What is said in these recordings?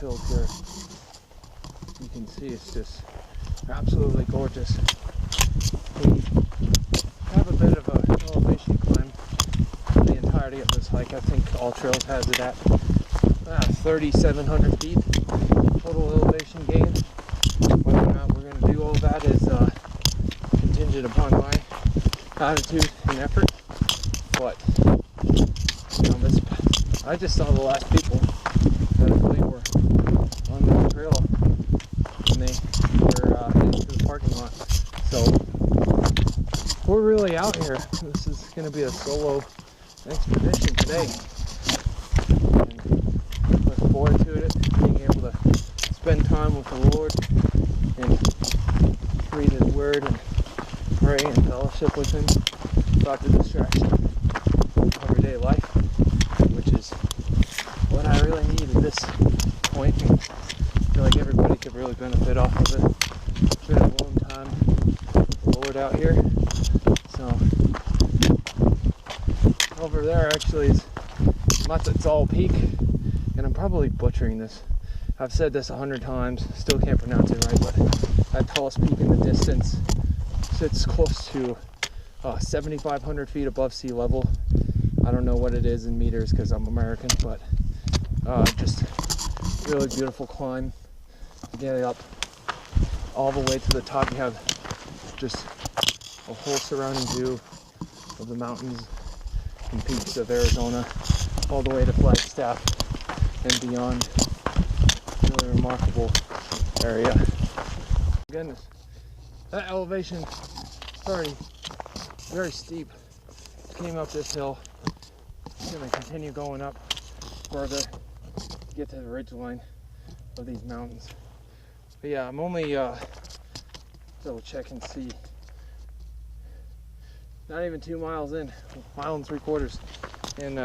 hills here. You can see it's just absolutely gorgeous. We have a bit of an elevation climb for the entirety of this hike. I think All Trails has it at 3,700 feet total elevation gain. Whether or not we're going to do all that is contingent upon my attitude and effort. But I just saw the last people that I believe were on the trail when they were heading to the parking lot. So we're really out here. This is going to be a solo expedition today. And look forward to it, being able to spend time with the Lord and read His Word and pray and fellowship with Him about the distraction of everyday life, which is what I really need at this point. And I feel like everybody could really benefit off of it. It's been a long time with the Lord out here. So over there actually is Mazatzal Peak, and I'm probably butchering this. I've said this 100 times, still can't pronounce it right, but that tallest peak in the distance sits close to 7,500 feet above sea level. I don't know what it is in meters because I'm American, but just really beautiful climb. Getting up all the way to the top, you have just a whole surrounding view of the mountains and peaks of Arizona, all the way to Flagstaff and beyond. Really remarkable area. Goodness, that elevation is already very steep. Came up this hill. It's going to continue going up further to get to the ridge line of these mountains. But yeah, I'm only double check and see. Not even 2 miles in, 1 3/4 miles. And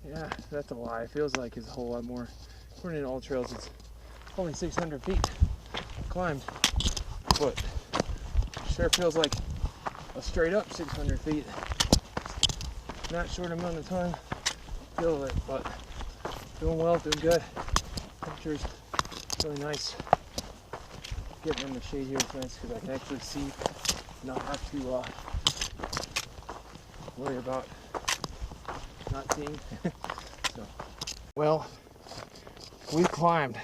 yeah, that's a lie. It feels like it's a whole lot more. According to All Trails, it's only 600 feet climbed, but it sure feels like a straight up 600 feet. Not short amount of time, feel it, but doing well, doing good. Temperature's really nice. Getting in the shade here is nice because I can actually see, not have to worry about not seeing. So, well, we've climbed,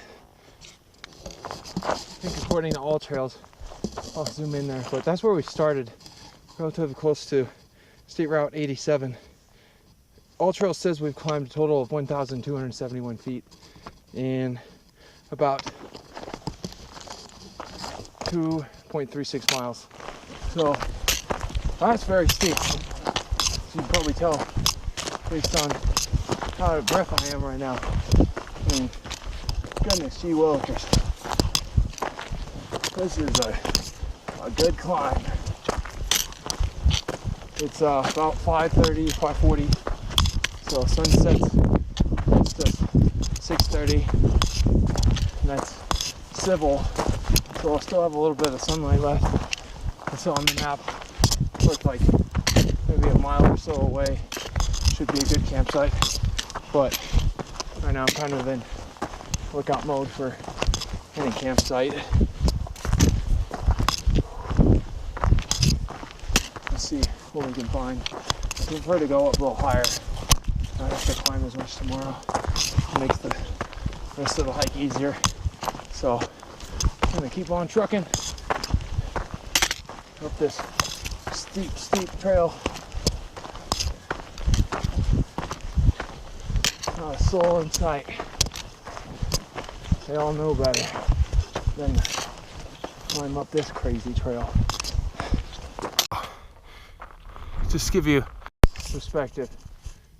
I think according to All Trails, I'll zoom in there, but that's where we started, relatively close to State Route 87. All Trails says we've climbed a total of 1,271 feet in about 2.36 miles. So that's very steep. As you can probably tell based on how out of breath I am right now. I mean, goodness gee willikers. This is a good climb. It's about 5:30, 5:40. So sunset's just 6:30. And that's civil. So I'll still have a little bit of sunlight left. I saw on the map, it looked like maybe a mile or so away should be a good campsite. But right now I'm kind of in lookout mode for any campsite. Let's see what we can find. I prefer to go up a little higher. I don't have to climb as much tomorrow. It makes the rest of the hike easier. So I'm gonna keep on trucking up this steep trail. Not a soul in sight. They all know better than climb up this crazy trail. Just give you perspective.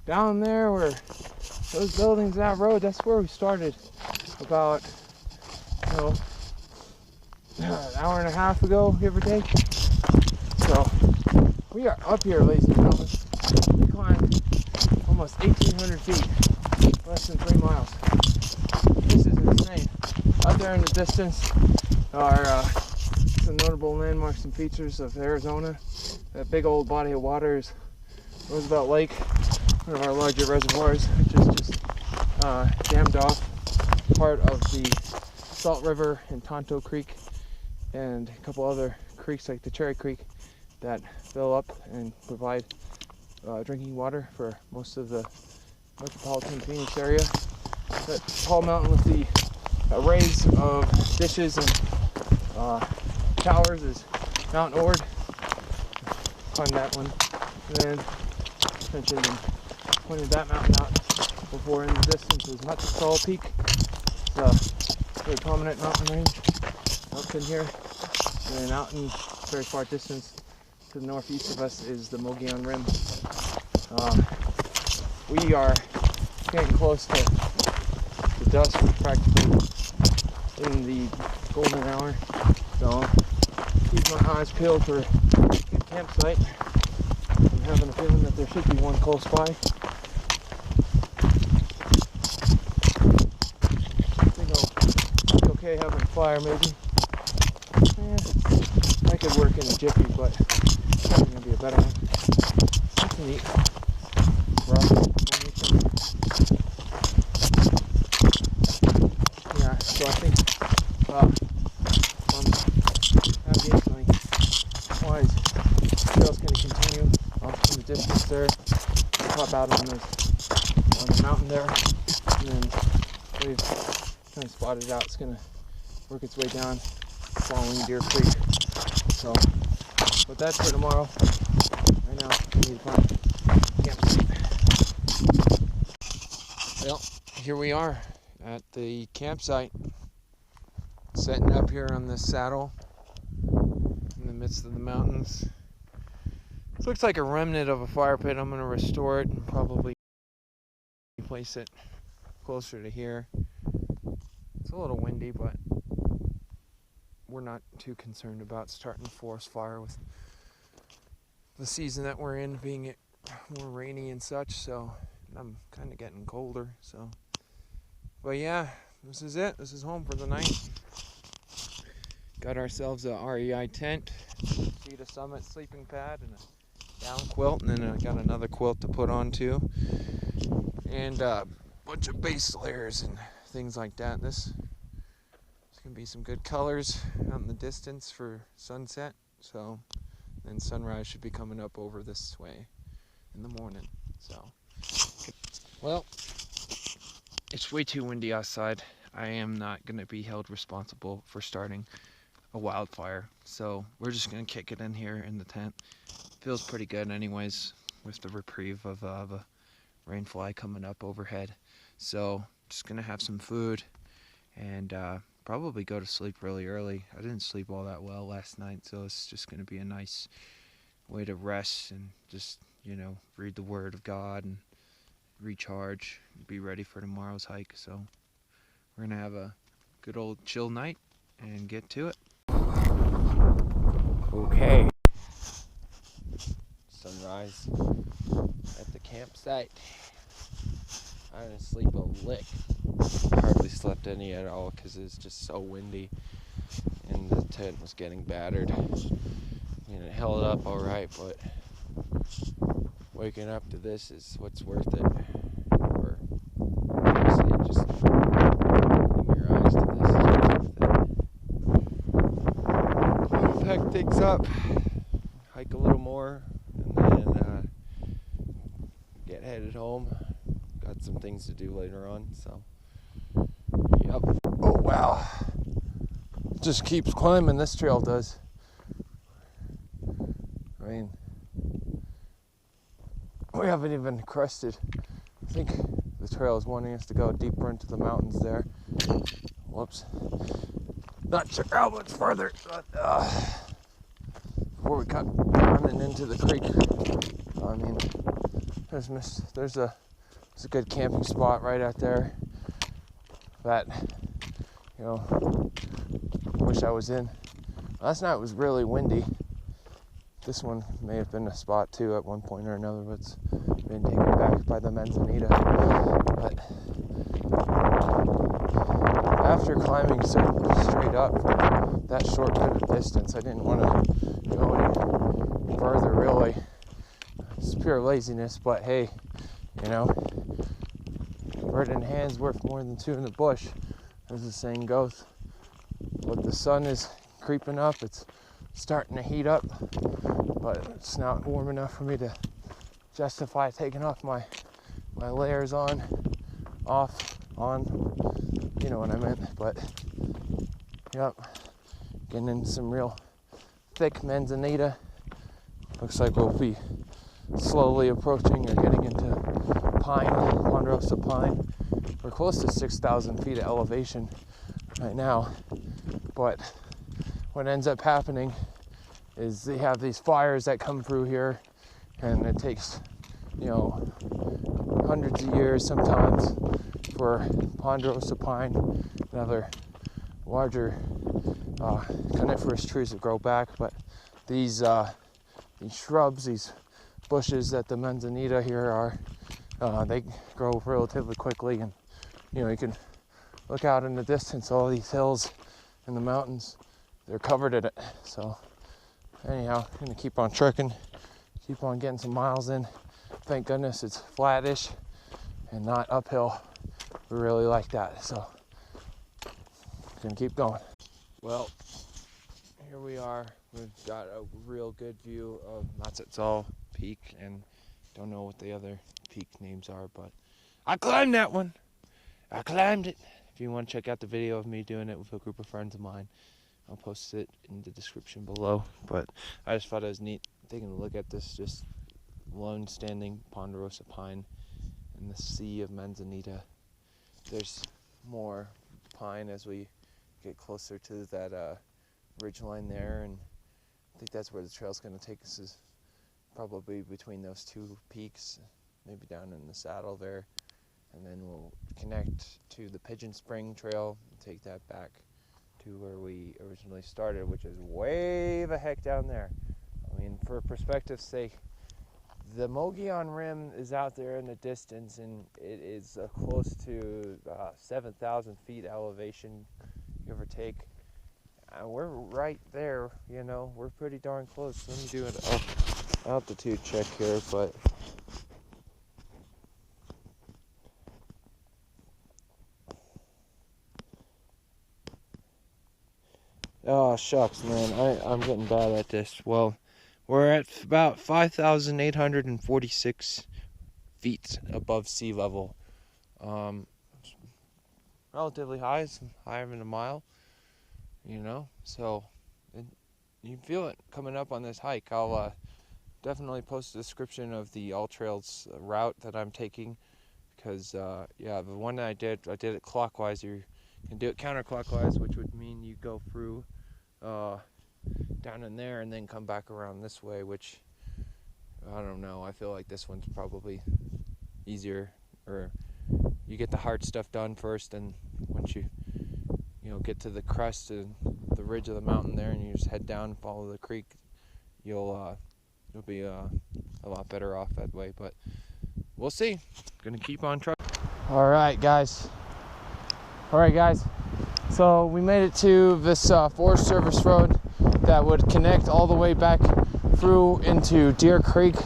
Down there where those buildings, that road, that's where we started about, an hour and a half ago, give or take. So we are up here, ladies and gentlemen. We climbed almost 1,800 feet, less than 3 miles. This is insane. Out there in the distance are some notable landmarks and features of Arizona. That big old body of water is Roosevelt Lake, one of our larger reservoirs, which is just dammed off. part of the Salt River and Tonto Creek and a couple other creeks like the Cherry Creek that fill up and provide drinking water for most of the metropolitan Phoenix area. That tall mountain with the arrays of dishes and towers is Mount Ord. Find that one. And then mentioned and pointed that mountain out before in the distance is Mazatzal Peak. It's a very prominent mountain range up in here. And then out in very far distance to the northeast of us is the Mogollon Rim. We are getting close to dusk, practically in the golden hour. So keep my eyes peeled for a good campsite. I'm having a feeling that there should be one close by. I think I'll be okay having a fire maybe. I could work in a jiffy, but it's probably going to be a better one. That's neat. Yeah, so I think navigationally wise, the trail's going to continue off in the distance there. Pop out on the mountain there, and then we've kind of spotted out. It's going to work its way down, following Deer Creek. So, but that's for tomorrow. Right now, we need to find a campsite. Well, here we are at the campsite, setting up here on this saddle in the midst of the mountains. This looks like a remnant of a fire pit. I'm going to restore it and probably place it closer to here. It's a little windy, but we're not too concerned about starting a forest fire with the season that we're in being more rainy and such. So I'm kind of getting colder. So, but yeah, this is it. This is home for the night. Got ourselves a REI tent, Cedar Summit sleeping pad, and a down quilt, and then I got another quilt to put on too, and a bunch of base layers and things like that. This gonna be some good colors out in the distance for sunset. So then sunrise should be coming up over this way in the morning. So, well, it's way too windy outside. I am not gonna be held responsible for starting a wildfire, so we're just gonna kick it in here in the tent. Feels pretty good anyways, with the reprieve of a rainfly coming up overhead. So just gonna have some food and probably go to sleep really early. I didn't sleep all that well last night, so it's just gonna be a nice way to rest and just, you know, read the Word of God and recharge, be ready for tomorrow's hike. So we're gonna have a good old chill night and get to it. Okay, sunrise at the campsite. I didn't sleep a lick. Hardly slept any at all because it's just so windy and the tent was getting battered. And it held up all right, but waking up to this is what's worth it. Or honestly, just opening your eyes to this is what's worth it. Pack things up, hike a little more, and then get headed home. Got some things to do later on, so yep. Oh wow, just keeps climbing. This trail does. I mean, we haven't even crested. I think the trail is wanting us to go deeper into the mountains there. Whoops. Not sure how much further, but before we cut running into the creek. I mean, there's a good camping spot right out there that, you know, wish I was in. Last night was really windy. This one may have been a spot too at one point or another, but it's been taken back by the Manzanita. But after climbing straight up that short bit of distance, I didn't want to go any further really. It's pure laziness, but hey, you know, bird in hand's worth more than two in the bush. as the saying goes. But the sun is creeping up, it's starting to heat up, but it's not warm enough for me to justify taking off my layers on, you know what I meant. But yep, getting into some real thick manzanita. Looks like we'll be slowly approaching or getting into pine, ponderosa pine. We're close to 6,000 feet of elevation right now, but what ends up happening is they have these fires that come through here, and it takes, you know, hundreds of years sometimes for ponderosa pine and other larger coniferous trees to grow back. But these shrubs, these bushes that the manzanita here are, they grow relatively quickly, and you know, you can look out in the distance, all these hills and the mountains, they're covered in it. So anyhow, I'm gonna keep on trekking, keep on getting some miles in. Thank goodness it's flattish and not uphill. We really like that, so gonna keep going. Well, here we are. We've got a real good view of Mazatzal Peak, and don't know what the other peak names are, but I climbed that one. I climbed it. If you want to check out the video of me doing it with a group of friends of mine, I'll post it in the description below. But I just thought it was neat taking a look at this just lone standing ponderosa pine in the sea of manzanita. There's more pine as we get closer to that ridge line there, and I think that's where the trail's going to take us, is probably between those two peaks, maybe down in the saddle there, and then we'll connect to the Pigeon Spring Trail and take that back to where we originally started, which is way the heck down there. I mean, for perspective's sake, the Mogollon Rim is out there in the distance, and it is close to 7,000 feet elevation, give or take. We're right there, you know, we're pretty darn close. Let me do an altitude check here, but oh shucks, man, I'm getting bad at this. Well, we're at about 5,846 feet above sea level. Relatively high, it's higher than a mile, you know, so you feel it coming up on this hike. I'll definitely post a description of the All Trails route that I'm taking, because yeah, the one that I did it clockwise. You can do it counterclockwise, which would mean you go through down in there and then come back around this way, which I don't know, I feel like this one's probably easier, or you get the hard stuff done first, and once you know, get to the crest and the ridge of the mountain there, and you just head down and follow the creek, you'll be a lot better off that way. But we'll see. Gonna keep on trucking. All right, guys. So we made it to this Forest Service road that would connect all the way back through into Deer Creek.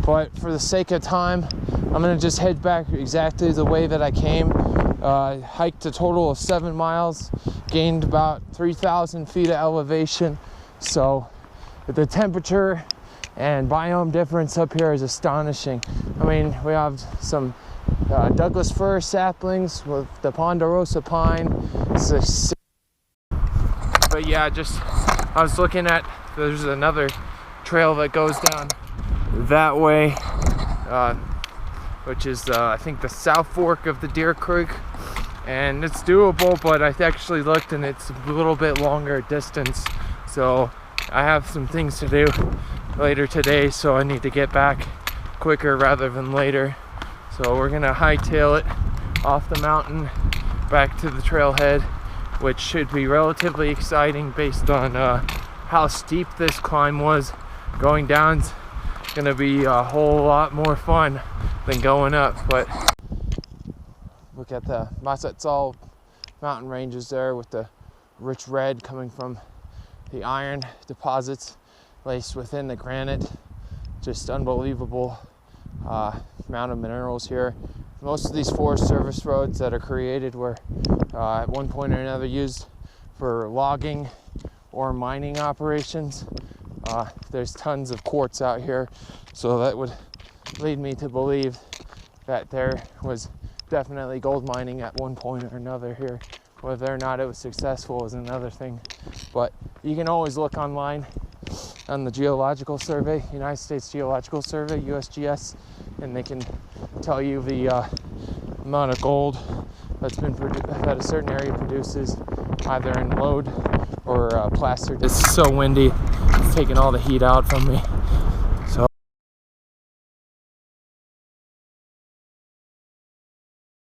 But for the sake of time, I'm gonna just head back exactly the way that I came. Hiked a total of 7 miles, gained about 3,000 feet of elevation. So the temperature and biome difference up here is astonishing. I mean, we have some Douglas fir saplings with the ponderosa pine. But yeah, I was looking at, there's another trail that goes down that way, which is I think the South Fork of the Deer Creek, and it's doable, but I actually looked and it's a little bit longer distance, so I have some things to do later today, so I need to get back quicker rather than later. So we're gonna hightail it off the mountain back to the trailhead, which should be relatively exciting based on how steep this climb was. Going down's gonna be a whole lot more fun than going up. But look at the Mazatzal mountain ranges there with the rich red coming from the iron deposits laced within the granite. Just unbelievable amount of minerals here. Most of these Forest Service roads that are created were at one point or another used for logging or mining operations. There's tons of quartz out here, so that would lead me to believe that there was definitely gold mining at one point or another here. Whether or not it was successful is another thing, but you can always look online on the Geological Survey, United States Geological Survey, USGS, and they can tell you the amount of gold that a certain area produces, either in lode or placer. It's so windy, it's taking all the heat out from me.